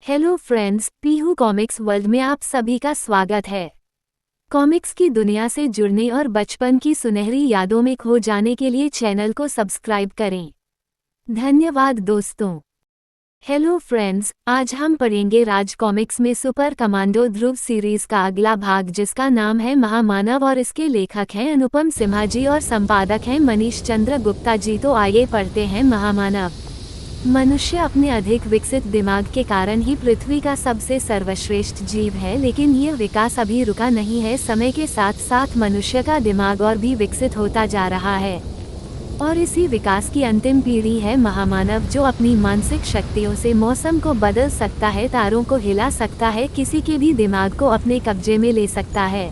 Hello friends, Pihu comics world में आप सभी का स्वागत है। कॉमिक्स की दुनिया से जुड़ने और बचपन की सुनहरी यादों में खो जाने के लिए चैनल को सब्सक्राइब करें। धन्यवाद दोस्तों। हेलो फ्रेंड्स, आज हम पढ़ेंगे राज कॉमिक्स में सुपर कमांडो ध्रुव सीरीज का अगला भाग, जिसका नाम है महामानव, और इसके लेखक हैं अनुपम सिम्हा जी और संपादक हैं मनीष चंद्र गुप्ता जी। तो आइए पढ़ते हैं महामानव। मनुष्य अपने अधिक विकसित दिमाग के कारण ही पृथ्वी का सबसे सर्वश्रेष्ठ जीव है, लेकिन यह विकास अभी रुका नहीं है। समय के साथ साथ मनुष्य का दिमाग और भी विकसित होता जा रहा है, और इसी विकास की अंतिम पीढ़ी है महामानव, जो अपनी मानसिक शक्तियों से मौसम को बदल सकता है, तारों को हिला सकता है, किसी के भी दिमाग को अपने कब्जे में ले सकता है।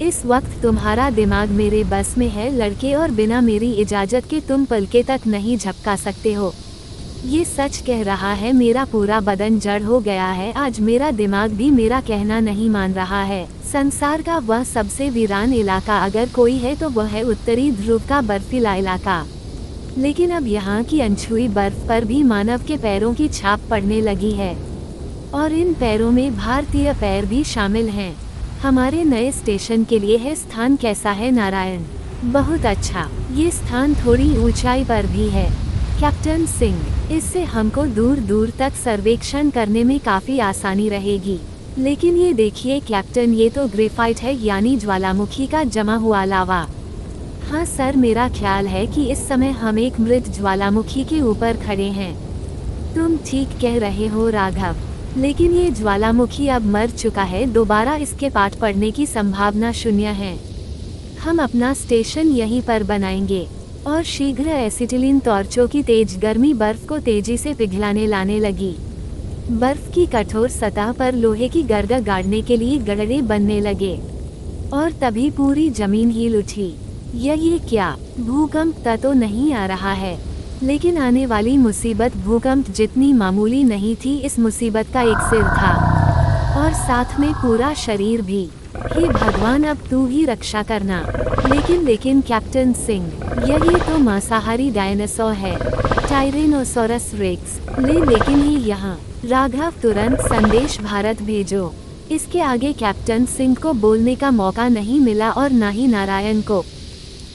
इस वक्त तुम्हारा दिमाग मेरे बस में है लड़के, और बिना मेरी इजाज़त के तुम पलके तक नहीं झपका सकते हो। ये सच कह रहा है, मेरा पूरा बदन जड़ हो गया है। आज मेरा दिमाग भी मेरा कहना नहीं मान रहा है। संसार का वह सबसे वीरान इलाका अगर कोई है तो वह है उत्तरी ध्रुव का बर्फीला इलाका। लेकिन अब यहाँ की अनछुई बर्फ पर भी मानव के पैरों की छाप पड़ने लगी है, और इन पैरों में भारतीय पैर भी शामिल हैं। हमारे नए स्टेशन के लिए है स्थान कैसा है नारायण? बहुत अच्छा। ये स्थान थोड़ी ऊंचाई पर भी है कैप्टन सिंह। इससे हमको दूर दूर तक सर्वेक्षण करने में काफ़ी आसानी रहेगी। लेकिन ये देखिए कैप्टन, ये तो ग्रेफाइट है, यानी ज्वालामुखी का जमा हुआ लावा। हाँ सर, मेरा ख्याल है कि इस समय हम एक मृत ज्वालामुखी के ऊपर खड़े हैं। तुम ठीक कह रहे हो राघव, लेकिन ये ज्वालामुखी अब मर चुका है। दोबारा इसके पाट पड़ने की संभावना शून्य है। हम अपना स्टेशन यहीं पर बनाएंगे, और शीघ्र एसिटिलीन टॉर्चों की तेज गर्मी बर्फ को तेजी से पिघलाने लाने लगी। बर्फ की कठोर सतह पर लोहे की गर्द गाड़ने के लिए गड़रे बनने लगे, और तभी पूरी जमीन हिल उठी। ये क्या? भूकंप तो नहीं आ रहा है, लेकिन आने वाली मुसीबत भूकंप जितनी मामूली नहीं थी। इस मुसीबत का एक सिर था, और साथ में पूरा शरीर भी। हे भगवान, अब तू ही रक्षा करना। लेकिन कैप्टन सिंह, यही तो मांसाहारी डायनासोर है, टायरेनोसोरस रेक्स। लेकिन ही यहाँ। राघव, तुरंत संदेश भारत भेजो। इसके आगे कैप्टन सिंह को बोलने का मौका नहीं मिला, और न ही नारायण को।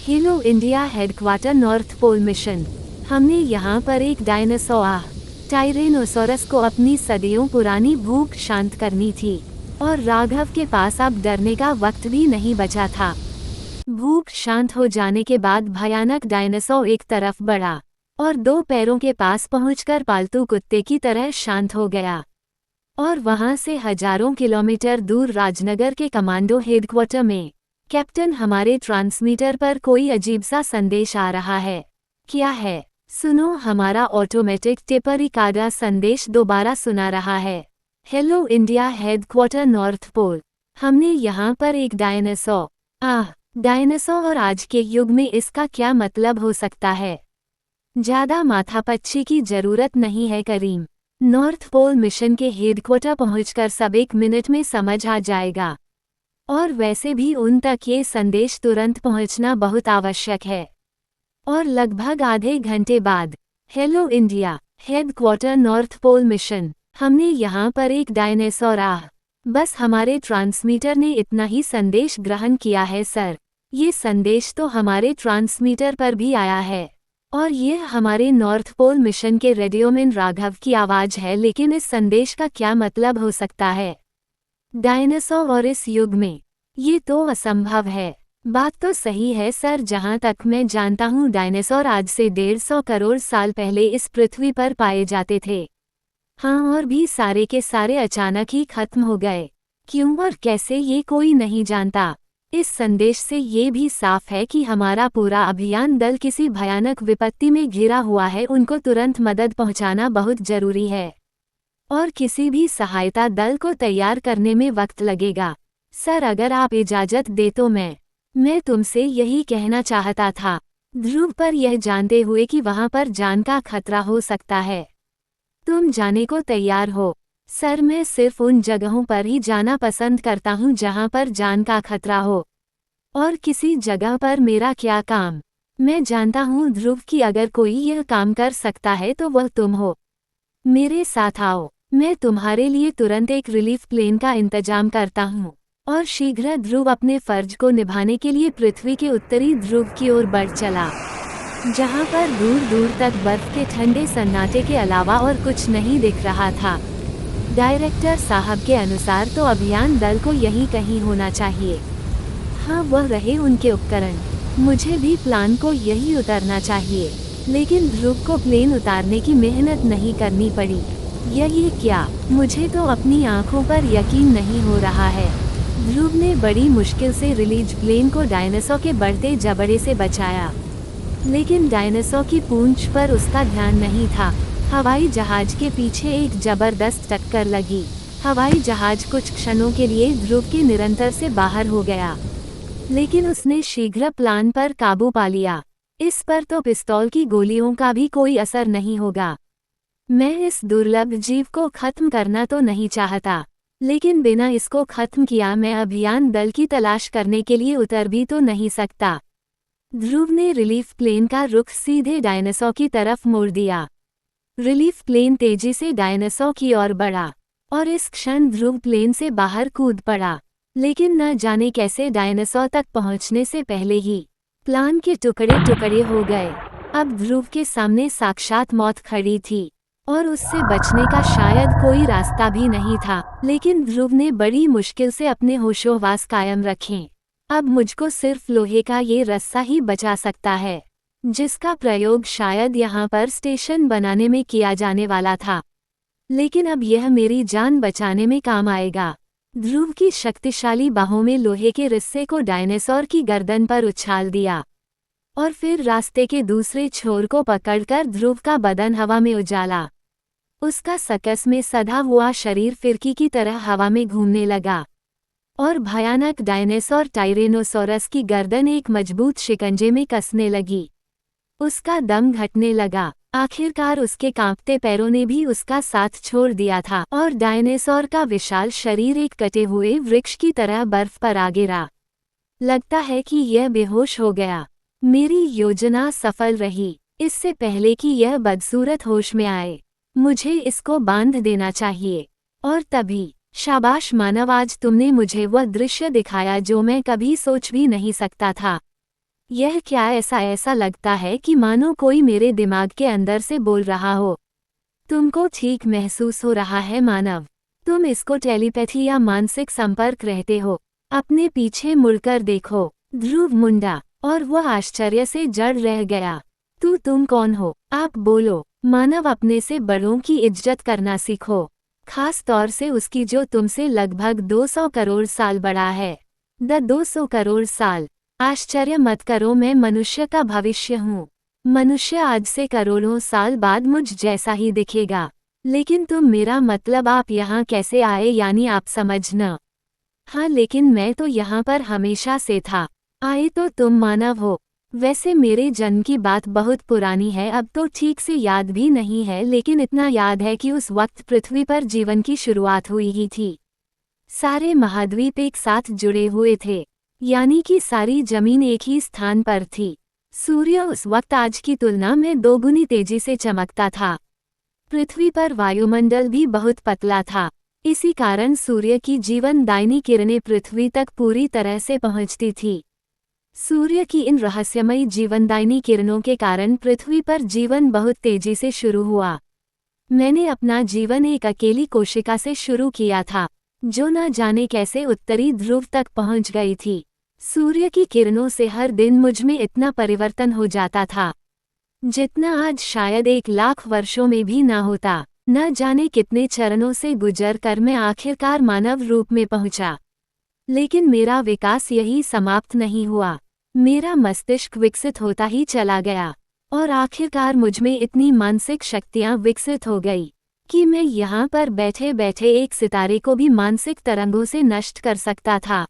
Hello India headquarter north pole mission. हमने यहाँ पर एक डायनासोर टायरेनोसोरस को अपनी सदियों पुरानी भूख शांत करनी थी, और राघव के पास अब डरने का वक्त भी नहीं बचा था। भूख शांत हो जाने के बाद भयानक डायनासोर एक तरफ बढ़ा, और दो पैरों के पास पहुंचकर पालतू कुत्ते की तरह शांत हो गया। और वहां से हजारों किलोमीटर दूर राजनगर के कमांडो हेडक्वार्टर में, कैप्टन, हमारे ट्रांसमीटर पर कोई अजीब सा संदेश आ रहा है। क्या है? सुनो, हमारा ऑटोमेटिक टेपरिकाडा संदेश दोबारा सुना रहा है। Hello India headquarter north pole, हमने यहाँ पर एक डायनासोर। डायनासोर, और आज के युग में इसका क्या मतलब हो सकता है? ज्यादा माथापच्ची की जरूरत नहीं है करीम। नॉर्थ पोल मिशन के हेडक्वार्टर पहुंचकर सब 1 मिनट में समझ आ जाएगा, और वैसे भी उन तक ये संदेश तुरंत पहुंचना बहुत आवश्यक है। और लगभग आधे घंटे बाद, hello India headquarter north pole mission, हमने यहाँ पर एक डायनासोर। बस हमारे ट्रांसमीटर ने इतना ही संदेश ग्रहण किया है सर। ये संदेश तो हमारे ट्रांसमीटर पर भी आया है, और ये हमारे नॉर्थ पोल मिशन के रेडियोमैन राघव की आवाज़ है। लेकिन इस संदेश का क्या मतलब हो सकता है? डायनासोर और इस युग में, ये तो असंभव है। बात तो सही है सर, जहाँ तक मैं जानता हूँ डायनासोर आज से 150 करोड़ साल पहले इस पृथ्वी पर पाए जाते थे। हाँ, और भी सारे के सारे अचानक ही खत्म हो गए। क्यों और कैसे, ये कोई नहीं जानता। इस संदेश से ये भी साफ है कि हमारा पूरा अभियान दल किसी भयानक विपत्ति में घिरा हुआ है। उनको तुरंत मदद पहुंचाना बहुत जरूरी है, और किसी भी सहायता दल को तैयार करने में वक्त लगेगा। सर, अगर आप इजाज़त दे तो मैं तुमसे यही कहना चाहता था, ध्रुव पर यह जानते हुए कि वहाँ पर जान का खतरा हो सकता है। तुम जाने को तैयार हो? सर, मैं सिर्फ उन जगहों पर ही जाना पसंद करता हूँ जहाँ पर जान का खतरा हो, और किसी जगह पर मेरा क्या काम। मैं जानता हूँ ध्रुव कि अगर कोई यह काम कर सकता है तो वह तुम हो। मेरे साथ आओ। मैं तुम्हारे लिए तुरंत एक रिलीफ प्लेन का इंतजाम करता हूँ और शीघ्र ध्रुव अपने फर्ज को निभाने के लिए पृथ्वी के उत्तरी ध्रुव की ओर बढ़ चला, जहाँ पर दूर दूर तक बर्फ के ठंडे सन्नाटे के अलावा और कुछ नहीं दिख रहा था। डायरेक्टर साहब के अनुसार तो अभियान दल को यहीं कहीं होना चाहिए। हाँ, वह रहे उनके उपकरण। मुझे भी प्लान को यही उतारना चाहिए, लेकिन ध्रुव को प्लेन उतारने की मेहनत नहीं करनी पड़ी। ये क्या? मुझे तो अपनी आंखों पर यकीन नहीं हो रहा है। ध्रुव ने बड़ी मुश्किल से रिलीज प्लेन को डायनासोर के बढ़ते जबड़े से बचाया, लेकिन डायनासोर की पूंछ पर उसका ध्यान नहीं था। हवाई जहाज के पीछे एक जबरदस्त टक्कर लगी। हवाई जहाज कुछ क्षणों के लिए ध्रुव के नियंत्रण से बाहर हो गया, लेकिन उसने शीघ्र प्लान पर काबू पा लिया। इस पर तो पिस्तौल की गोलियों का भी कोई असर नहीं होगा। मैं इस दुर्लभ जीव को खत्म करना तो नहीं चाहता, लेकिन बिना इसको खत्म किया मैं अभियान दल की तलाश करने के लिए उतर भी तो नहीं सकता। ध्रुव ने रिलीफ प्लेन का रुख सीधे डायनासोर की तरफ मोड़ दिया। रिलीफ प्लेन तेजी से डायनासोर की ओर बढ़ा और इस क्षण ध्रुव प्लेन से बाहर कूद पड़ा, लेकिन न जाने कैसे डायनासोर तक पहुंचने से पहले ही प्लान के टुकड़े टुकड़े हो गए। अब ध्रुव के सामने साक्षात मौत खड़ी थी और उससे बचने का शायद कोई रास्ता भी नहीं था, लेकिन ध्रुव ने बड़ी मुश्किल से अपने होशोहवास कायम रखे। अब मुझको सिर्फ लोहे का ये रस्सा ही बचा सकता है, जिसका प्रयोग शायद यहाँ पर स्टेशन बनाने में किया जाने वाला था, लेकिन अब यह मेरी जान बचाने में काम आएगा। ध्रुव की शक्तिशाली बाहों में लोहे के रिस्से को डायनासोर की गर्दन पर उछाल दिया और फिर रास्ते के दूसरे छोर को पकड़कर ध्रुव का बदन हवा में उजाला। उसका सकस में सधा हुआ शरीर फिरकी की तरह हवा में घूमने लगा और भयानक डायनासोर टायरेनोसोरस की गर्दन एक मजबूत शिकंजे में कसने लगी। उसका दम घटने लगा। आखिरकार उसके कांपते पैरों ने भी उसका साथ छोड़ दिया था और डायनासोर का विशाल शरीर एक कटे हुए वृक्ष की तरह बर्फ पर आ गिरा। लगता है कि यह बेहोश हो गया। मेरी योजना सफल रही। इससे पहले कि यह बदसूरत होश में आए, मुझे इसको बांध देना चाहिए। और तभी, शाबाश मानव, आज तुमने मुझे वह दृश्य दिखाया जो मैं कभी सोच भी नहीं सकता था। यह क्या ऐसा लगता है कि मानो कोई मेरे दिमाग के अंदर से बोल रहा हो। तुमको ठीक महसूस हो रहा है मानव? तुम इसको टेलीपैथी या मानसिक संपर्क रहते हो। अपने पीछे मुड़कर देखो। ध्रुव मुंडा और वह आश्चर्य से जड़ रह गया। तुम कौन हो? आप बोलो। मानव, अपने से बड़ों की इज्जत करना सीखो, खास तौर से उसकी जो तुमसे लगभग 200 करोड़ साल बड़ा है। 200 करोड़ साल? आश्चर्य मत करो, मैं मनुष्य का भविष्य हूँ। मनुष्य आज से करोड़ों साल बाद मुझ जैसा ही दिखेगा। लेकिन तुम, मेरा मतलब आप यहाँ कैसे आए, यानी आप समझना। हाँ, लेकिन मैं तो यहाँ पर हमेशा से था। आए तो तुम मानव हो। वैसे मेरे जन्म की बात बहुत पुरानी है, अब तो ठीक से याद भी नहीं है, लेकिन इतना याद है कि उस वक्त पृथ्वी पर जीवन की शुरुआत हुई ही थी। सारे महाद्वीप एक साथ जुड़े हुए थे, यानी कि सारी जमीन एक ही स्थान पर थी। सूर्य उस वक्त आज की तुलना में दोगुनी तेजी से चमकता था। पृथ्वी पर वायुमंडल भी बहुत पतला था। इसी कारण सूर्य की जीवनदायिनी किरणें पृथ्वी तक पूरी तरह से पहुंचती थी। सूर्य की इन रहस्यमयी जीवनदायिनी किरणों के कारण पृथ्वी पर जीवन बहुत तेजी से शुरू हुआ। मैंने अपना जीवन एक अकेली कोशिका से शुरू किया था, जो न जाने कैसे उत्तरी ध्रुव तक पहुंच गई थी। सूर्य की किरणों से हर दिन मुझ में इतना परिवर्तन हो जाता था, जितना आज शायद 1,00,000 वर्षों में भी ना होता। न जाने कितने चरणों से गुजर कर मैं आखिरकार मानव रूप में पहुंचा। लेकिन मेरा विकास यही समाप्त नहीं हुआ। मेरा मस्तिष्क विकसित होता ही चला गया और आखिरकार मुझमें इतनी मानसिक शक्तियां विकसित हो गई कि मैं यहाँ पर बैठे बैठे एक सितारे को भी मानसिक तरंगों से नष्ट कर सकता था।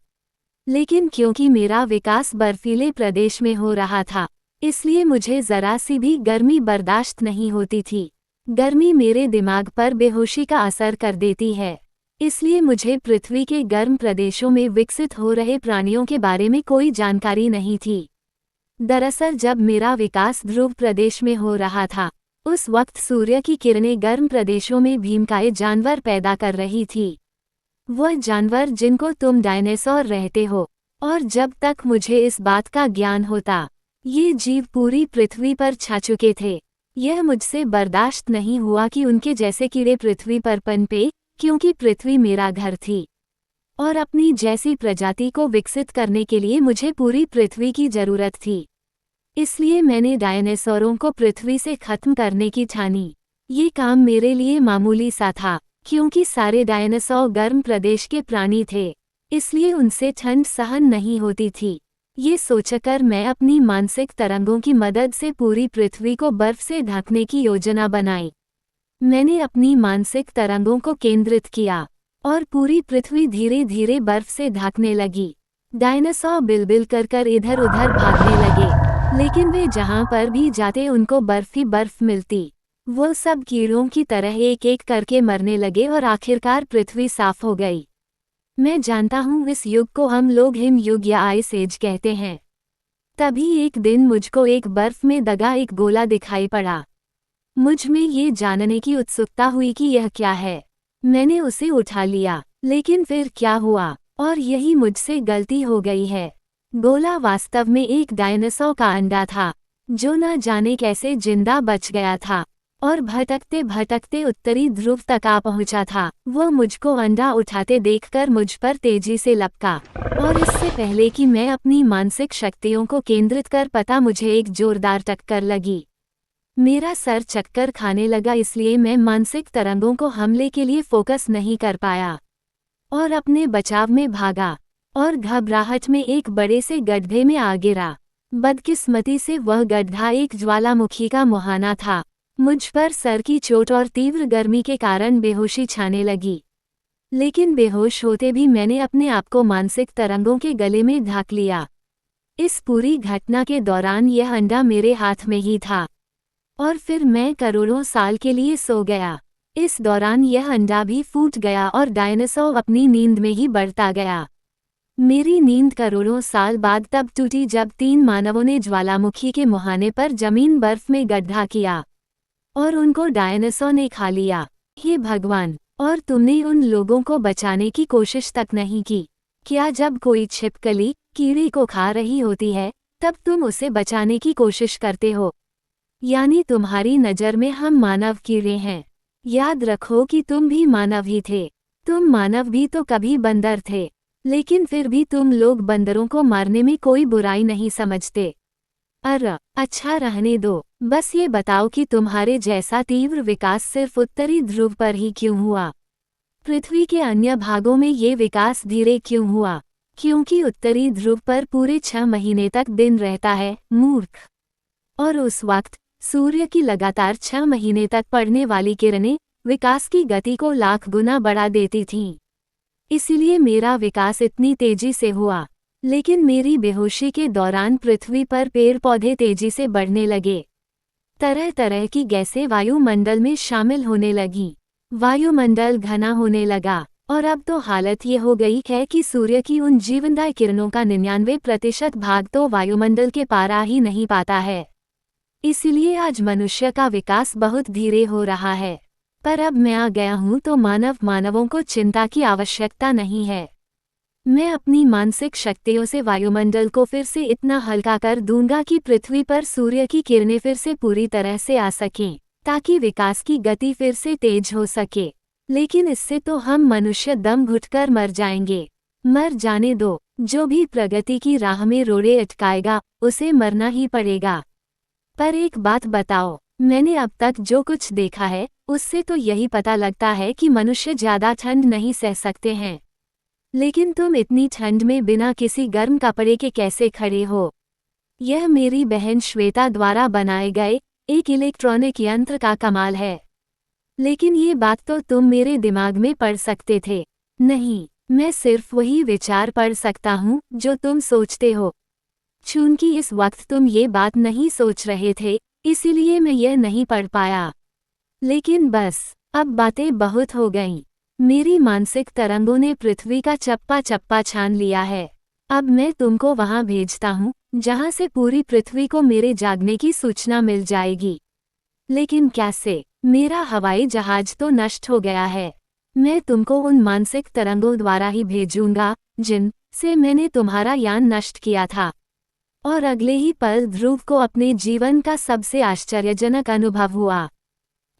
लेकिन क्योंकि मेरा विकास बर्फीले प्रदेश में हो रहा था, इसलिए मुझे जरा सी भी गर्मी बर्दाश्त नहीं होती थी। गर्मी मेरे दिमाग पर बेहोशी का असर कर देती है, इसलिए मुझे पृथ्वी के गर्म प्रदेशों में विकसित हो रहे प्राणियों के बारे में कोई जानकारी नहीं थी। दरअसल जब मेरा विकास ध्रुव प्रदेश में हो रहा था, उस वक्त सूर्य की किरणें गर्म प्रदेशों में भीमकाय जानवर पैदा कर रही थी। वह जानवर जिनको तुम डायनासोर रहते हो। और जब तक मुझे इस बात का ज्ञान होता, ये जीव पूरी पृथ्वी पर छा चुके थे। यह मुझसे बर्दाश्त नहीं हुआ कि उनके जैसे कीड़े पृथ्वी पर पनपे, क्योंकि पृथ्वी मेरा घर थी। और अपनी जैसी प्रजाति को विकसित करने के लिए मुझे पूरी पृथ्वी की जरूरत थी। इसलिए मैंने डायनासोरों को पृथ्वी से खत्म करने की ठानी। ये काम मेरे लिए मामूली सा था, क्योंकि सारे डायनासोर गर्म प्रदेश के प्राणी थे, इसलिए उनसे ठंड सहन नहीं होती थी। ये सोचकर मैं अपनी मानसिक तरंगों की मदद से पूरी पृथ्वी को बर्फ से ढकने की योजना बनाई। मैंने अपनी मानसिक तरंगों को केंद्रित किया और पूरी पृथ्वी धीरे धीरे बर्फ से ढकने लगी। डायनासोर बिलबिल कर इधर उधर भागने लगे, लेकिन वे जहां पर भी जाते उनको बर्फ ही बर्फ मिलती। वो सब कीड़ों की तरह एक एक करके मरने लगे और आखिरकार पृथ्वी साफ हो गई। मैं जानता हूँ इस युग को हम लोग हिम युग या आइस एज कहते हैं। तभी एक दिन मुझको एक बर्फ में दगा एक गोला दिखाई पड़ा। मुझ में ये जानने की उत्सुकता हुई कि यह क्या है। मैंने उसे उठा लिया, लेकिन फिर क्या हुआ, और यही मुझसे गलती हो गई है। गोला वास्तव में एक डायनासोर का अंडा था, जो न जाने कैसे जिंदा बच गया था और भटकते भटकते उत्तरी ध्रुव तक आ पहुंचा था। वह मुझको अंडा उठाते देखकर मुझ पर तेजी से लपका, और इससे पहले कि मैं अपनी मानसिक शक्तियों को केंद्रित कर पाता मुझे एक जोरदार टक्कर लगी। मेरा सर चक्कर खाने लगा, इसलिए मैं मानसिक तरंगों को हमले के लिए फोकस नहीं कर पाया और अपने बचाव में भागा और घबराहट में एक बड़े से गड्ढे में आ गिरा। बदकिस्मती से वह गड्ढा एक ज्वालामुखी का मुहाना था। मुझ पर सर की चोट और तीव्र गर्मी के कारण बेहोशी छाने लगी, लेकिन बेहोश होते भी मैंने अपने आप को मानसिक तरंगों के गले में ढाक लिया। इस पूरी घटना के दौरान यह अंडा मेरे हाथ में ही था और फिर मैं करोड़ों साल के लिए सो गया। इस दौरान यह अंडा भी फूट गया और डायनासोर अपनी नींद में ही बढ़ता गया। मेरी नींद करोड़ों साल बाद तब टूटी जब 3 मानवों ने ज्वालामुखी के मुहाने पर जमीन बर्फ में गड्ढा किया और उनको डायनासोर ने खा लिया। हे भगवान, और तुमने उन लोगों को बचाने की कोशिश तक नहीं की। क्या जब कोई छिपकली कीड़े को खा रही होती है तब तुम उसे बचाने की कोशिश करते हो? यानी तुम्हारी नज़र में हम मानव कीड़े हैं। याद रखो कि तुम भी मानव ही थे। तुम मानव भी तो कभी बंदर थे, लेकिन फिर भी तुम लोग बंदरों को मारने में कोई बुराई नहीं समझते। अच्छा रहने दो, बस ये बताओ कि तुम्हारे जैसा तीव्र विकास सिर्फ उत्तरी ध्रुव पर ही क्यों हुआ? पृथ्वी के अन्य भागों में ये विकास धीरे क्यों हुआ? क्योंकि उत्तरी ध्रुव पर पूरे 6 महीने तक दिन रहता है, मूर्ख। और उस वक्त सूर्य की लगातार 6 महीने तक पड़ने वाली किरणें विकास की गति को लाख गुना बढ़ा देती थीं। इसलिए मेरा विकास इतनी तेजी से हुआ। लेकिन मेरी बेहोशी के दौरान पृथ्वी पर पेड़ पौधे तेजी से बढ़ने लगे। तरह तरह की गैसें वायुमंडल में शामिल होने लगीं। वायुमंडल घना होने लगा और अब तो हालत ये हो गई है कि सूर्य की उन जीवनदायी किरणों का 99% भाग तो वायुमंडल के पार आ ही नहीं पाता है। इसलिए आज मनुष्य का विकास बहुत धीरे हो रहा है। पर अब मैं आ गया हूँ तो मानवों को चिंता की आवश्यकता नहीं है। मैं अपनी मानसिक शक्तियों से वायुमंडल को फिर से इतना हल्का कर दूंगा कि पृथ्वी पर सूर्य की किरणें फिर से पूरी तरह से आ सकें, ताकि विकास की गति फिर से तेज हो सके। लेकिन इससे तो हम मनुष्य दम घुटकर मर जाएंगे। मर जाने दो, जो भी प्रगति की राह में रोड़े अटकाएगा उसे मरना ही पड़ेगा। पर एक बात बताओ, मैंने अब तक जो कुछ देखा है उससे तो यही पता लगता है कि मनुष्य ज्यादा ठंड नहीं सह सकते हैं। लेकिन तुम इतनी ठंड में बिना किसी गर्म कपड़े के कैसे खड़े हो? यह मेरी बहन श्वेता द्वारा बनाए गए एक इलेक्ट्रॉनिक यंत्र का कमाल है। लेकिन ये बात तो तुम मेरे दिमाग में पढ़ सकते थे। नहीं, मैं सिर्फ वही विचार पढ़ सकता हूँ जो तुम सोचते हो। चूंकि इस वक्त तुम ये बात नहीं सोच रहे थे, इसीलिए मैं यह नहीं पढ़ पाया। लेकिन बस, अब बातें बहुत हो गईं। मेरी मानसिक तरंगों ने पृथ्वी का चप्पा चप्पा छान लिया है। अब मैं तुमको वहां भेजता हूँ, जहां से पूरी पृथ्वी को मेरे जागने की सूचना मिल जाएगी। लेकिन कैसे? मेरा हवाई जहाज तो नष्ट हो गया है। मैं तुमको उन मानसिक तरंगों द्वारा ही भेजूंगा जिन से मैंने तुम्हारा यान नष्ट किया था। और अगले ही पल ध्रुव को अपने जीवन का सबसे आश्चर्यजनक अनुभव हुआ।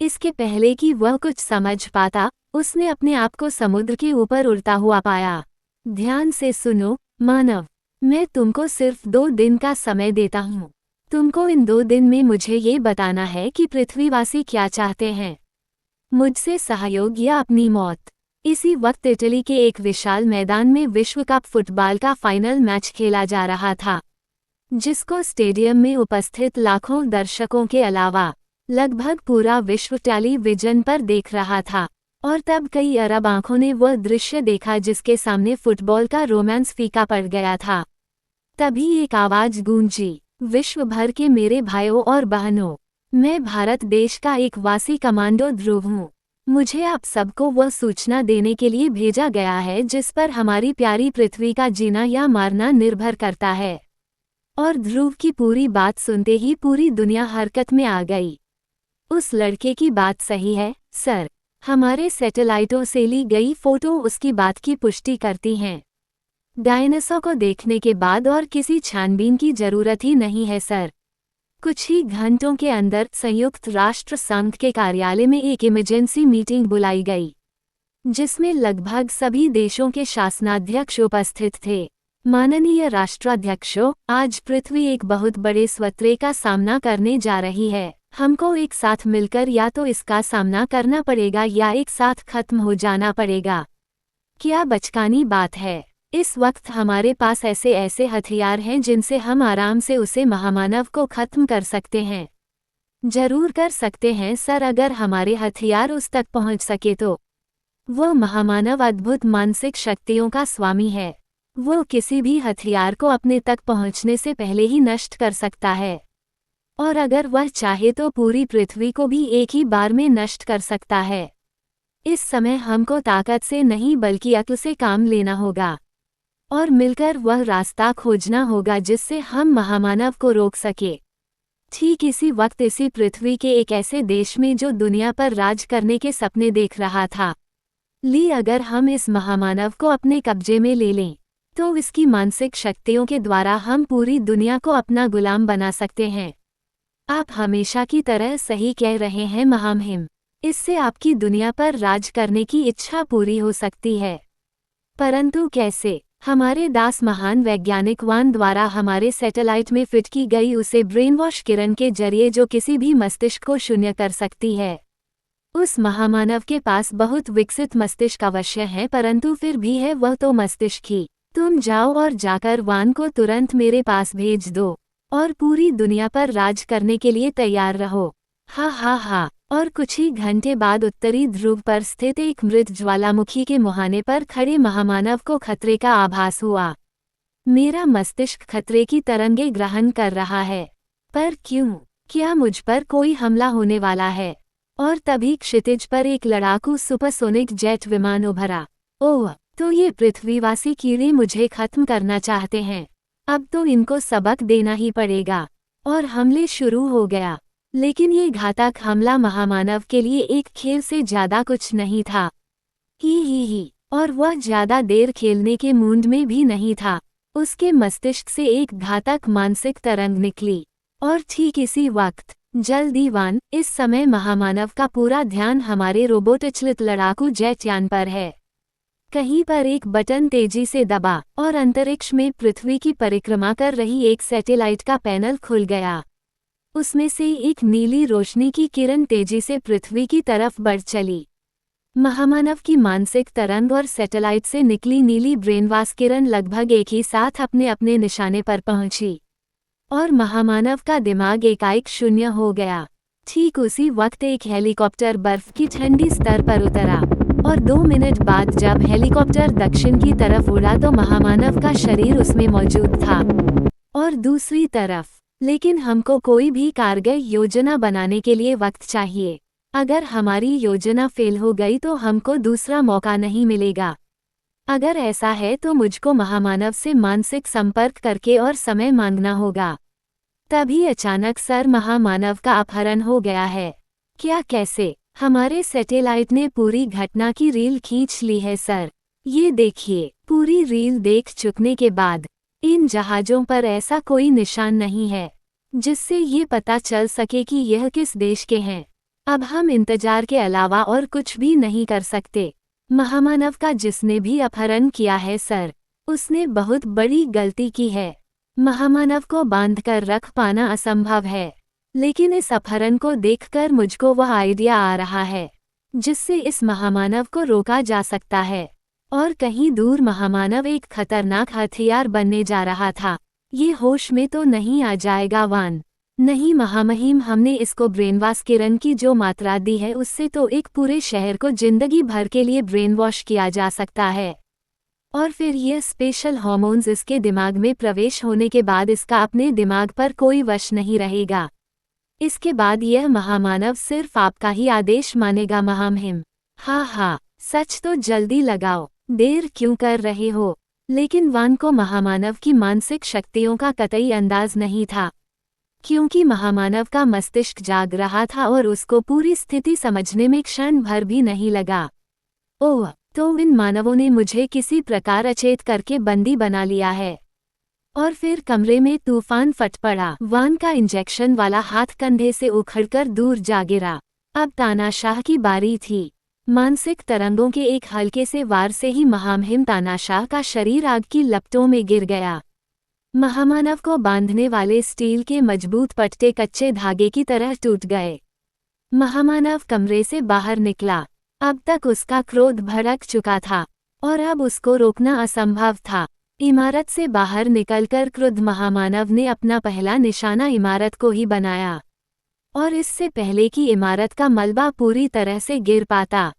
इसके पहले कि वह कुछ समझ पाता, उसने अपने आप को समुद्र के ऊपर उड़ता हुआ पाया। ध्यान से सुनो, मानव। मैं तुमको सिर्फ 2 दिन का समय देता हूँ। तुमको इन 2 दिन में मुझे ये बताना है कि पृथ्वीवासी क्या चाहते हैं। मुझसे सहयोग या अपनी मौत। इसी वक्त इटली के एक विशाल मैदान में विश्व कप फुटबॉल का फाइनल मैच खेला जा रहा था, जिसको स्टेडियम में उपस्थित लाखों दर्शकों के अलावा लगभग पूरा विश्व टेलीविजन पर देख रहा था। और तब कई अरब आंखों ने वह दृश्य देखा जिसके सामने फुटबॉल का रोमांस फीका पड़ गया था। तभी एक आवाज गूंजी, विश्व भर के मेरे भाइयों और बहनों, मैं भारत देश का एक वासी कमांडो ध्रुव हूँ। मुझे आप सबको वह सूचना देने के लिए भेजा गया है जिस पर हमारी प्यारी पृथ्वी का जीना या मारना निर्भर करता है। और ध्रुव की पूरी बात सुनते ही पूरी दुनिया हरकत में आ गई। उस लड़के की बात सही है, सर। हमारे सैटेलाइटों से ली गई फोटो उसकी बात की पुष्टि करती हैं। डायनासोर को देखने के बाद और किसी छानबीन की जरूरत ही नहीं है, सर। कुछ ही घंटों के अंदर संयुक्त राष्ट्र संघ के कार्यालय में एक इमरजेंसी मीटिंग बुलाई गई, जिसमें लगभग सभी देशों के शासनाध्यक्ष उपस्थित थे। माननीय राष्ट्राध्यक्षों, आज पृथ्वी एक बहुत बड़े खतरे का सामना करने जा रही है। हमको एक साथ मिलकर या तो इसका सामना करना पड़ेगा या एक साथ खत्म हो जाना पड़ेगा। क्या बचकानी बात है। इस वक्त हमारे पास ऐसे ऐसे हथियार हैं जिनसे हम आराम से उसे महामानव को खत्म कर सकते हैं। जरूर कर सकते हैं, सर, अगर हमारे हथियार उस तक पहुंच सके तो। वह महामानव अद्भुत मानसिक शक्तियों का स्वामी है। वो किसी भी हथियार को अपने तक पहुंचने से पहले ही नष्ट कर सकता है। और अगर वह चाहे तो पूरी पृथ्वी को भी एक ही बार में नष्ट कर सकता है। इस समय हमको ताकत से नहीं बल्कि अक्ल से काम लेना होगा और मिलकर वह रास्ता खोजना होगा जिससे हम महामानव को रोक सके। ठीक इसी वक्त इसी पृथ्वी के एक ऐसे देश में जो दुनिया पर राज करने के सपने देख रहा था, अगर हम इस महामानव को अपने कब्जे में ले लें तो इसकी मानसिक शक्तियों के द्वारा हम पूरी दुनिया को अपना गुलाम बना सकते हैं। आप हमेशा की तरह सही कह रहे हैं महामहिम। इससे आपकी दुनिया पर राज करने की इच्छा पूरी हो सकती है। परंतु कैसे? हमारे दास महान वैज्ञानिक वान द्वारा हमारे सैटेलाइट में फिट की गई उसे ब्रेन वॉश किरण के जरिए जो किसी भी मस्तिष्क को शून्य कर सकती है। उस महामानव के पास बहुत विकसित मस्तिष्क अवश्य है, परंतु फिर भी है वह तो मस्तिष्क ही। तुम जाओ और जाकर वान को तुरंत मेरे पास भेज दो और पूरी दुनिया पर राज करने के लिए तैयार रहो। हा हा हा। और कुछ ही घंटे बाद उत्तरी ध्रुव पर स्थित एक मृत ज्वालामुखी के मुहाने पर खड़े महामानव को खतरे का आभास हुआ। मेरा मस्तिष्क खतरे की तरंगे ग्रहण कर रहा है। पर क्यों? क्या मुझ पर कोई हमला होने वाला है? और तभी क्षितिज पर एक लड़ाकू सुपरसोनिक जेट विमान उभरा। ओह, तो ये पृथ्वीवासी कीड़े मुझे खत्म करना चाहते हैं। अब तो इनको सबक देना ही पड़ेगा। और हमले शुरू हो गया। लेकिन ये घातक हमला महामानव के लिए एक खेल से ज्यादा कुछ नहीं था। ही। और वह ज्यादा देर खेलने के मूड में भी नहीं था। उसके मस्तिष्क से एक घातक मानसिक तरंग निकली। और ठीक इसी वक्त जल्दी वान, इस समय महामानव का पूरा ध्यान हमारे रोबोटिचलित लड़ाकू जेट यान पर है। कहीं पर एक बटन तेजी से दबा और अंतरिक्ष में पृथ्वी की परिक्रमा कर रही एक सैटेलाइट का पैनल खुल गया। उसमें से एक नीली रोशनी की किरण तेजी से पृथ्वी की तरफ बढ़ चली। महामानव की मानसिक तरंग और सैटेलाइट से निकली नीली ब्रेनवास किरण लगभग एक ही साथ अपने अपने निशाने पर पहुंची और महामानव का दिमाग एकाएक शून्य हो गया। ठीक उसी वक्त एक हेलीकॉप्टर बर्फ की ठंडी स्तर पर उतरा और 2 मिनट बाद जब हेलीकॉप्टर दक्षिण की तरफ उड़ा तो महामानव का शरीर उसमें मौजूद था। और दूसरी तरफ, लेकिन हमको कोई भी कारगर योजना बनाने के लिए वक्त चाहिए। अगर हमारी योजना फेल हो गई तो हमको दूसरा मौका नहीं मिलेगा। अगर ऐसा है तो मुझको महामानव से मानसिक संपर्क करके और समय मांगना होगा। तभी अचानक सर महामानव का अपहरण हो गया है। क्या कैसे? हमारे सैटेलाइट ने पूरी घटना की रील खींच ली है सर। ये देखिए, पूरी रील देख चुकने के बाद इन जहाज़ों पर ऐसा कोई निशान नहीं है जिससे ये पता चल सके कि यह किस देश के हैं। अब हम इंतजार के अलावा और कुछ भी नहीं कर सकते। महामानव का जिसने भी अपहरण किया है सर, उसने बहुत बड़ी गलती की है। महामानव को बांधकर रख पाना असंभव है, लेकिन इस अपहरण को देखकर मुझको वह आइडिया आ रहा है जिससे इस महामानव को रोका जा सकता है। और कहीं दूर महामानव एक खतरनाक हथियार बनने जा रहा था। ये होश में तो नहीं आ जाएगा वान। नहीं महामहिम, हमने इसको ब्रेनवॉश किरण की जो मात्रा दी है उससे तो एक पूरे शहर को जिंदगी भर के लिए ब्रेन वॉश किया जा सकता है। और फिर यह स्पेशल हार्मोन्स इसके दिमाग में प्रवेश होने के बाद इसका अपने दिमाग पर कोई वश नहीं रहेगा। इसके बाद यह महामानव सिर्फ आपका ही आदेश मानेगा महामहिम। हाँ, सच तो जल्दी लगाओ, देर क्यों कर रहे हो? लेकिन वान को महामानव की मानसिक शक्तियों का कतई अंदाज नहीं था, क्योंकि महामानव का मस्तिष्क जाग रहा था और उसको पूरी स्थिति समझने में क्षण भर भी नहीं लगा। ओह, तो इन मानवों ने मुझे किसी प्रकार अचेत करके बंदी बना लिया है। और फिर कमरे में तूफान फट पड़ा। वान का इंजेक्शन वाला हाथ कंधे से उखड़कर दूर जा गिरा। अब तानाशाह की बारी थी। मानसिक तरंगों के एक हल्के से वार से ही महामहिम तानाशाह का शरीर आग की लपटों में गिर गया। महामानव को बांधने वाले स्टील के मजबूत पट्टे कच्चे धागे की तरह टूट गए। महामानव कमरे से बाहर निकला। अब तक उसका क्रोध भड़क चुका था और अब उसको रोकना असंभव था। इमारत से बाहर निकलकर क्रुद्ध महामानव ने अपना पहला निशाना इमारत को ही बनाया, और इससे पहले कि इमारत का मलबा पूरी तरह से गिर पाता,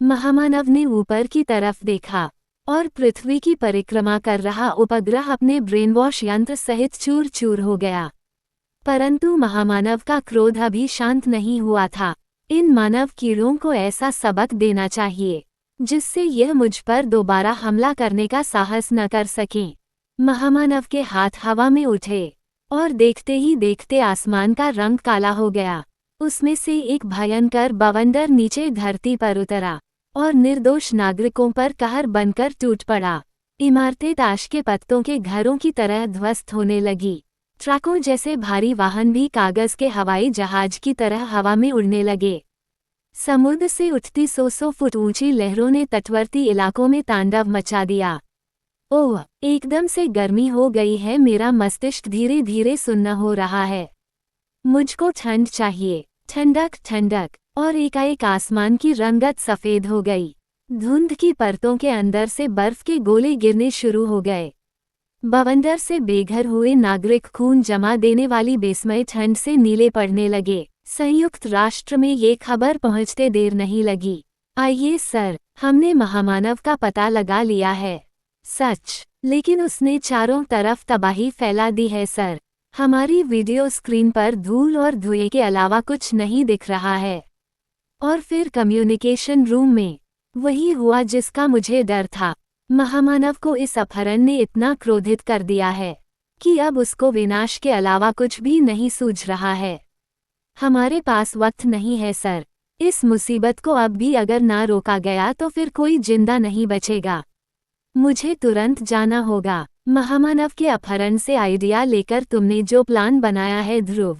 महामानव ने ऊपर की तरफ देखा और पृथ्वी की परिक्रमा कर रहा उपग्रह अपने ब्रेनवॉश यंत्र सहित चूर चूर हो गया। परंतु महामानव का क्रोध अभी शांत नहीं हुआ था। इन मानव कीड़ों को ऐसा सबक देना चाहिए जिससे यह मुझ पर दोबारा हमला करने का साहस न कर सकें। महामानव के हाथ हवा में उठे और देखते ही देखते आसमान का रंग काला हो गया। उसमें से एक भयंकर बवंडर नीचे धरती पर उतरा और निर्दोष नागरिकों पर कहर बनकर टूट पड़ा। इमारतें ताश के पत्तों के घरों की तरह ध्वस्त होने लगी। ट्रकों जैसे भारी वाहन भी कागज के हवाई जहाज की तरह हवा में उड़ने लगे। समुद्र से उठती 100 फुट ऊंची लहरों ने तटवर्ती इलाकों में तांडव मचा दिया। ओह, एकदम से गर्मी हो गई है। मेरा मस्तिष्क धीरे धीरे सुन्न हो रहा है। मुझको ठंड चाहिए, ठंडक ठंडक। और एकाएक आसमान की रंगत सफ़ेद हो गई। धुंध की परतों के अंदर से बर्फ के गोले गिरने शुरू हो गए। बवंडर से बेघर हुए नागरिक खून जमा देने वाली बेस्मय ठंड से नीले पड़ने लगे। संयुक्त राष्ट्र में ये खबर पहुंचते देर नहीं लगी। आइए सर, हमने महामानव का पता लगा लिया है। सच, लेकिन उसने चारों तरफ तबाही फैला दी है सर। हमारी वीडियो स्क्रीन पर धूल और धुएं के अलावा कुछ नहीं दिख रहा है। और फिर कम्युनिकेशन रूम में वही हुआ जिसका मुझे डर था। महामानव को इस अपहरण ने इतना क्रोधित कर दिया है कि अब उसको विनाश के अलावा कुछ भी नहीं सूझ रहा है। हमारे पास वक्त नहीं है सर। इस मुसीबत को अब भी अगर ना रोका गया तो फिर कोई जिंदा नहीं बचेगा। मुझे तुरंत जाना होगा। महामानव के अपहरण से आइडिया लेकर तुमने जो प्लान बनाया है ध्रुव,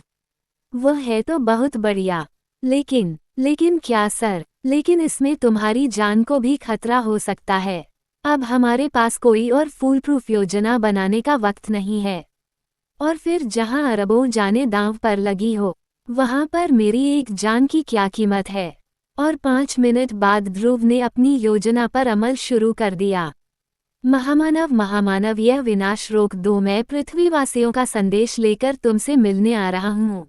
वह है तो बहुत बढ़िया। लेकिन क्या सर? लेकिन इसमें तुम्हारी जान को भी खतरा हो सकता है। अब हमारे पास कोई और फूल प्रूफ योजना बनाने का वक्त नहीं है। और फिर जहां अरबों जाने दांव पर लगी हो, वहां पर मेरी एक जान की क्या कीमत है? और 5 मिनट बाद ध्रुव ने अपनी योजना पर अमल शुरू कर दिया। महामानव, यह विनाश रोक दो। मैं पृथ्वीवासियों का संदेश लेकर तुमसे मिलने आ रहा हूँ।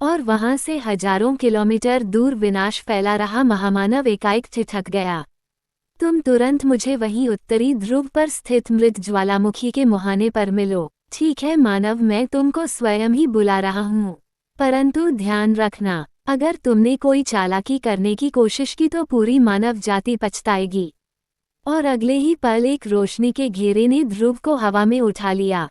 और वहां से हजारों किलोमीटर दूर विनाश फैला रहा महामानव एकाएक ठिठक गया। तुम तुरंत मुझे वहीं उत्तरी ध्रुव पर स्थित मृत ज्वालामुखी के मुहाने पर मिलो। ठीक है मानव, मैं तुमको स्वयं ही बुला रहा हूँ। परंतु ध्यान रखना, अगर तुमने कोई चालाकी करने की कोशिश की तो पूरी मानव जाति पछताएगी। और अगले ही पल एक रोशनी के घेरे ने ध्रुव को हवा में उठा लिया।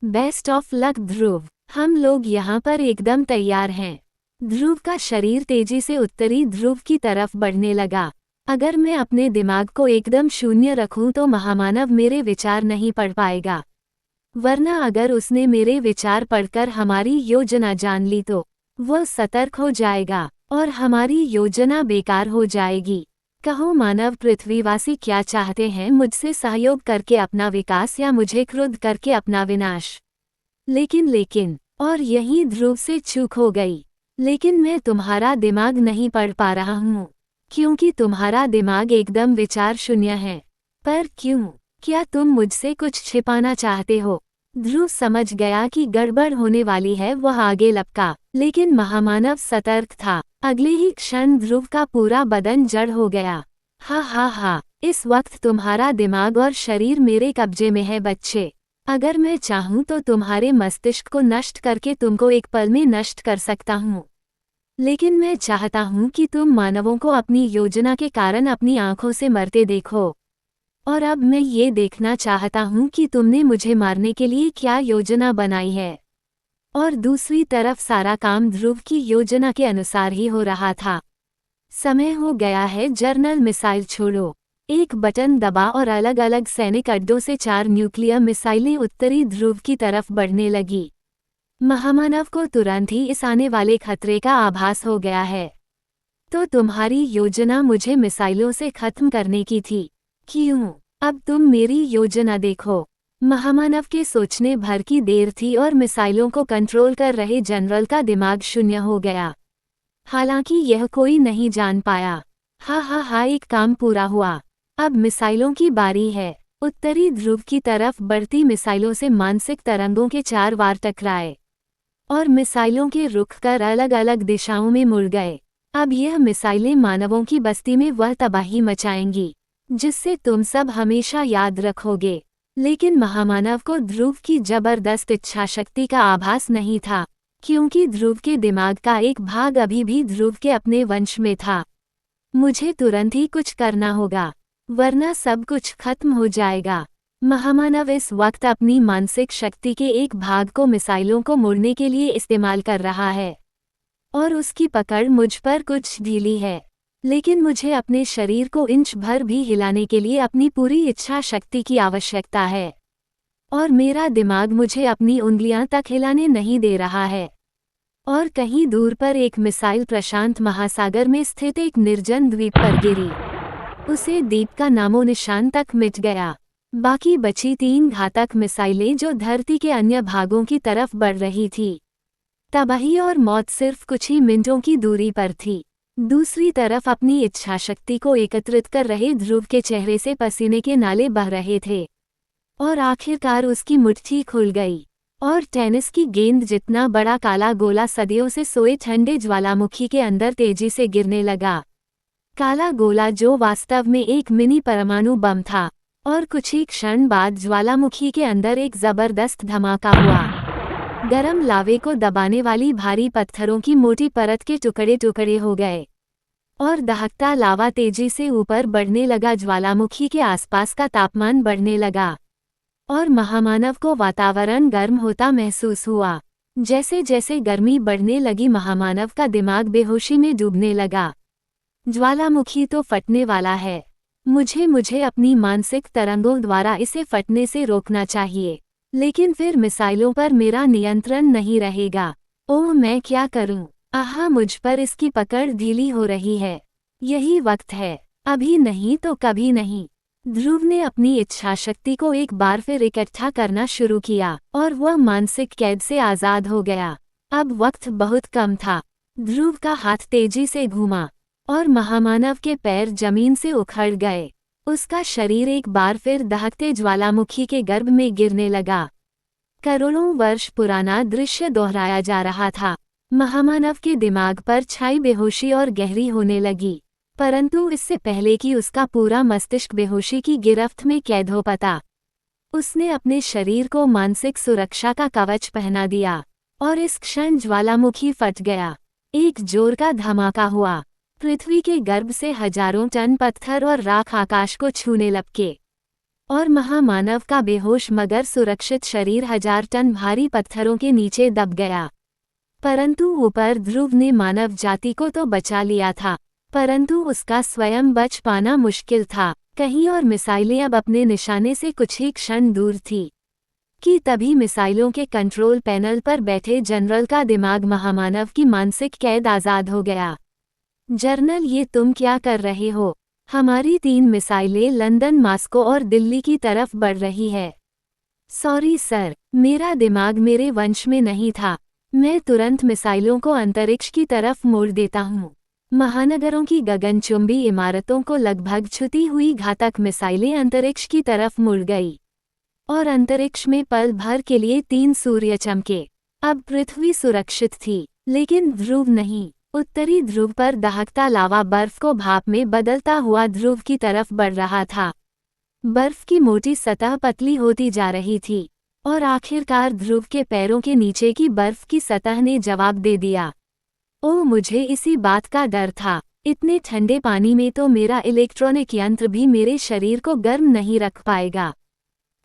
बेस्ट ऑफ लक ध्रुव। हम लोग यहाँ पर एकदम तैयार हैं। ध्रुव का शरीर तेजी से उत्तरी ध्रुव की तरफ बढ़ने लगा। अगर मैं अपने दिमाग को एकदम शून्य रखूं तो महामानव मेरे विचार नहीं पढ़ पाएगा, वरना अगर उसने मेरे विचार पढ़कर हमारी योजना जान ली तो वह सतर्क हो जाएगा और हमारी योजना बेकार हो जाएगी। कहो मानव पृथ्वीवासी क्या चाहते हैं, मुझसे सहयोग करके अपना विकास या मुझे क्रुद्ध करके अपना विनाश? लेकिन और यही ध्रुव से चूक हो गई। लेकिन मैं तुम्हारा दिमाग नहीं पढ़ पा रहा हूँ, क्योंकि तुम्हारा दिमाग एकदम विचार शून्य है। पर क्यों? क्या तुम मुझसे कुछ छिपाना चाहते हो? ध्रुव समझ गया कि गड़बड़ होने वाली है। वह आगे लपका, लेकिन महामानव सतर्क था। अगले ही क्षण ध्रुव का पूरा बदन जड़ हो गया। हा, इस वक्त तुम्हारा दिमाग और शरीर मेरे कब्जे में है बच्चे। अगर मैं चाहूँ तो तुम्हारे मस्तिष्क को नष्ट करके तुमको एक पल में नष्ट कर सकता हूँ। लेकिन मैं चाहता हूँ कि तुम मानवों को अपनी योजना के कारण अपनी आंखों से मरते देखो। और अब मैं ये देखना चाहता हूँ कि तुमने मुझे मारने के लिए क्या योजना बनाई है। और दूसरी तरफ सारा काम ध्रुव की योजना के अनुसार ही हो रहा था। समय हो गया है, जर्नल मिसाइल छोड़ो। एक बटन दबा और अलग अलग सैनिक अड्डों से 4 न्यूक्लियर मिसाइलें उत्तरी ध्रुव की तरफ बढ़ने लगी। महामानव को तुरंत ही इस आने वाले खतरे का आभास हो गया है। तो तुम्हारी योजना मुझे मिसाइलों से खत्म करने की थी, क्यों? अब तुम मेरी योजना देखो। महामानव के सोचने भर की देर थी और मिसाइलों को कंट्रोल कर रहे जनरल का दिमाग शून्य हो गया। हालांकि यह कोई नहीं जान पाया। हा, एक काम पूरा हुआ। अब मिसाइलों की बारी है। उत्तरी ध्रुव की तरफ बढ़ती मिसाइलों से मानसिक तरंगों के 4 वार टकराए और मिसाइलों के रुख कर अलग अलग दिशाओं में मुड़ गए। अब यह मिसाइलें मानवों की बस्ती में वह तबाही मचाएंगी जिससे तुम सब हमेशा याद रखोगे। लेकिन महामानव को ध्रुव की जबरदस्त इच्छाशक्ति का आभास नहीं था, क्योंकि ध्रुव के दिमाग का एक भाग अभी भी ध्रुव के अपने वंश में था। मुझे तुरंत ही कुछ करना होगा, वरना सब कुछ खत्म हो जाएगा। महामानव इस वक्त अपनी मानसिक शक्ति के एक भाग को मिसाइलों को मोड़ने के लिए इस्तेमाल कर रहा है और उसकी पकड़ मुझ पर कुछ ढीली है। लेकिन मुझे अपने शरीर को इंच भर भी हिलाने के लिए अपनी पूरी इच्छा शक्ति की आवश्यकता है और मेरा दिमाग मुझे अपनी उंगलियां तक हिलाने नहीं दे रहा है। और कहीं दूर पर एक मिसाइल प्रशांत महासागर में स्थित एक निर्जन द्वीप पर गिरी। उसे द्वीप का नामो निशान तक मिट गया। बाकी बची 3 घातक मिसाइलें जो धरती के अन्य भागों की तरफ बढ़ रही थी। तबाही और मौत सिर्फ कुछ ही मिनटों की दूरी पर थी। दूसरी तरफ अपनी इच्छाशक्ति को एकत्रित कर रहे ध्रुव के चेहरे से पसीने के नाले बह रहे थे और आखिरकार उसकी मुट्ठी खुल गई और टेनिस की गेंद जितना बड़ा काला गोला सदियों से सोए ठंडे ज्वालामुखी के अंदर तेजी से गिरने लगा। काला गोला जो वास्तव में एक मिनी परमाणु बम था और कुछ ही क्षण बाद ज्वालामुखी के अंदर एक जबरदस्त धमाका हुआ। गरम लावे को दबाने वाली भारी पत्थरों की मोटी परत के टुकड़े टुकड़े हो गए और दहकता लावा तेजी से ऊपर बढ़ने लगा। ज्वालामुखी के आसपास का तापमान बढ़ने लगा और महामानव को वातावरण गर्म होता महसूस हुआ। जैसे जैसे गर्मी बढ़ने लगी महामानव का दिमाग बेहोशी में डूबने लगा। ज्वालामुखी तो फटने वाला है। मुझे अपनी मानसिक तरंगों द्वारा इसे फटने से रोकना चाहिए, लेकिन फिर मिसाइलों पर मेरा नियंत्रण नहीं रहेगा। ओह, मैं क्या करूं? आहा, मुझ पर इसकी पकड़ ढीली हो रही है। यही वक्त है, अभी नहीं तो कभी नहीं। ध्रुव ने अपनी इच्छाशक्ति को एक बार फिर इकट्ठा करना शुरू किया और वह मानसिक कैद से आजाद हो गया। अब वक्त बहुत कम था। ध्रुव का हाथ तेजी से घूमा और महामानव के पैर जमीन से उखड़ गए। उसका शरीर एक बार फिर दहकते ज्वालामुखी के गर्भ में गिरने लगा। करोड़ों वर्ष पुराना दृश्य दोहराया जा रहा था। महामानव के दिमाग पर छाई बेहोशी और गहरी होने लगी, परंतु इससे पहले कि उसका पूरा मस्तिष्क बेहोशी की गिरफ्त में कैद हो पाता, उसने अपने शरीर को मानसिक सुरक्षा का कवच पहना दिया और इस क्षण ज्वालामुखी फट गया। एक जोर का धमाका हुआ। पृथ्वी के गर्भ से हजारों टन पत्थर और राख आकाश को छूने लपके और महामानव का बेहोश मगर सुरक्षित शरीर 1000 टन भारी पत्थरों के नीचे दब गया। परंतु ऊपर ध्रुव ने मानव जाति को तो बचा लिया था, परंतु उसका स्वयं बच पाना मुश्किल था। कहीं और मिसाइलें अब अपने निशाने से कुछ ही क्षण दूर थी कि तभी मिसाइलों के कंट्रोल पैनल पर बैठे जनरल का दिमाग महामानव की मानसिक कैद आज़ाद हो गया। जनरल, ये तुम क्या कर रहे हो? हमारी 3 मिसाइलें लंदन, मास्को और दिल्ली की तरफ बढ़ रही है। सॉरी सर, मेरा दिमाग मेरे वंश में नहीं था। मैं तुरंत मिसाइलों को अंतरिक्ष की तरफ मोड़ देता हूँ। महानगरों की गगनचुंबी इमारतों को लगभग छूती हुई घातक मिसाइलें अंतरिक्ष की तरफ मुड़ गई और अंतरिक्ष में पल भर के लिए 3 सूर्य चमके। अब पृथ्वी सुरक्षित थी, लेकिन ध्रुव नहीं। उत्तरी ध्रुव पर दहकता लावा बर्फ को भाप में बदलता हुआ ध्रुव की तरफ बढ़ रहा था। बर्फ की मोटी सतह पतली होती जा रही थी और आखिरकार ध्रुव के पैरों के नीचे की बर्फ की सतह ने जवाब दे दिया। ओह, मुझे इसी बात का डर था। इतने ठंडे पानी में तो मेरा इलेक्ट्रॉनिक यंत्र भी मेरे शरीर को गर्म नहीं रख पाएगा।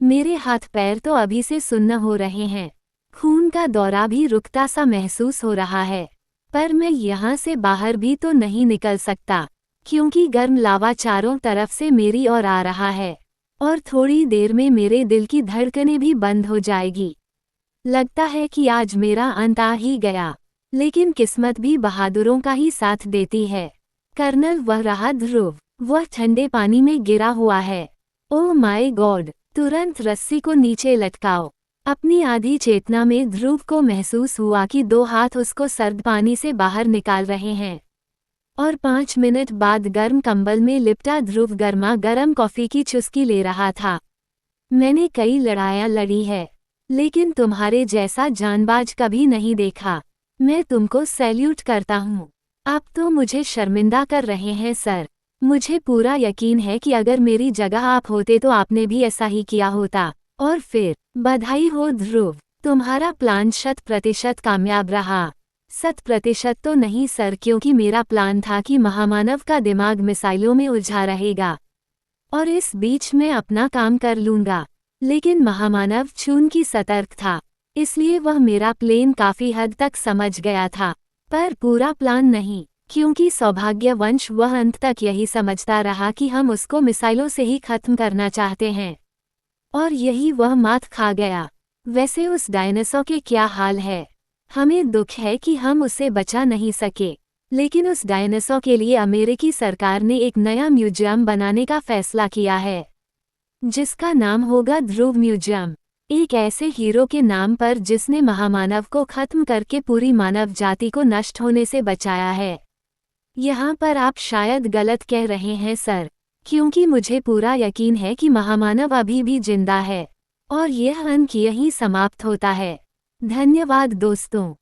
मेरे हाथ पैर तो अभी से सुन्न हो रहे हैं। खून का दौरा भी रुकता सा महसूस हो रहा है। पर मैं यहाँ से बाहर भी तो नहीं निकल सकता, क्योंकि गर्म लावा चारों तरफ से मेरी ओर आ रहा है और थोड़ी देर में मेरे दिल की धड़कनें भी बंद हो जाएगी। लगता है कि आज मेरा अंत आ ही गया, लेकिन किस्मत भी बहादुरों का ही साथ देती है। कर्नल, वह रहा ध्रुव। वह ठंडे पानी में गिरा हुआ है। Oh my God! तुरंत रस्सी को नीचे लटकाओ। अपनी आधी चेतना में ध्रुव को महसूस हुआ कि 2 हाथ उसको सर्द पानी से बाहर निकाल रहे हैं और 5 मिनट बाद गर्म कंबल में लिपटा ध्रुव गर्मा गर्म कॉफी की चुस्की ले रहा था। मैंने कई लड़ाइयाँ लड़ी है, लेकिन तुम्हारे जैसा जानबाज कभी नहीं देखा। मैं तुमको सैल्यूट करता हूँ। आप तो मुझे शर्मिंदा कर रहे हैं सर। मुझे पूरा यकीन है कि अगर मेरी जगह आप होते तो आपने भी ऐसा ही किया होता। और फिर बधाई हो ध्रुव, तुम्हारा प्लान 100% कामयाब रहा। 100% तो नहीं सर, क्योंकि मेरा प्लान था कि महामानव का दिमाग मिसाइलों में उलझा रहेगा और इस बीच मैं अपना काम कर लूँगा। लेकिन महामानव खून की सतर्क था, इसलिए वह मेरा प्लान काफ़ी हद तक समझ गया था, पर पूरा प्लान नहीं, क्योंकि सौभाग्यवंश वह अंत तक यही समझता रहा कि हम उसको मिसाइलों से ही खत्म करना चाहते हैं और यही वह मात खा गया। वैसे उस डायनासोर के क्या हाल है? हमें दुख है कि हम उसे बचा नहीं सके, लेकिन उस डायनासोर के लिए अमेरिकी सरकार ने एक नया म्यूजियम बनाने का फैसला किया है, जिसका नाम होगा ध्रुव म्यूजियम। एक ऐसे हीरो के नाम पर जिसने महामानव को खत्म करके पूरी मानव जाति को नष्ट होने से बचाया है। यहाँ पर आप शायद गलत कह रहे हैं सर, क्योंकि मुझे पूरा यकीन है कि महामानव अभी भी जिंदा है और यह अंक यहीं समाप्त होता है। धन्यवाद दोस्तों।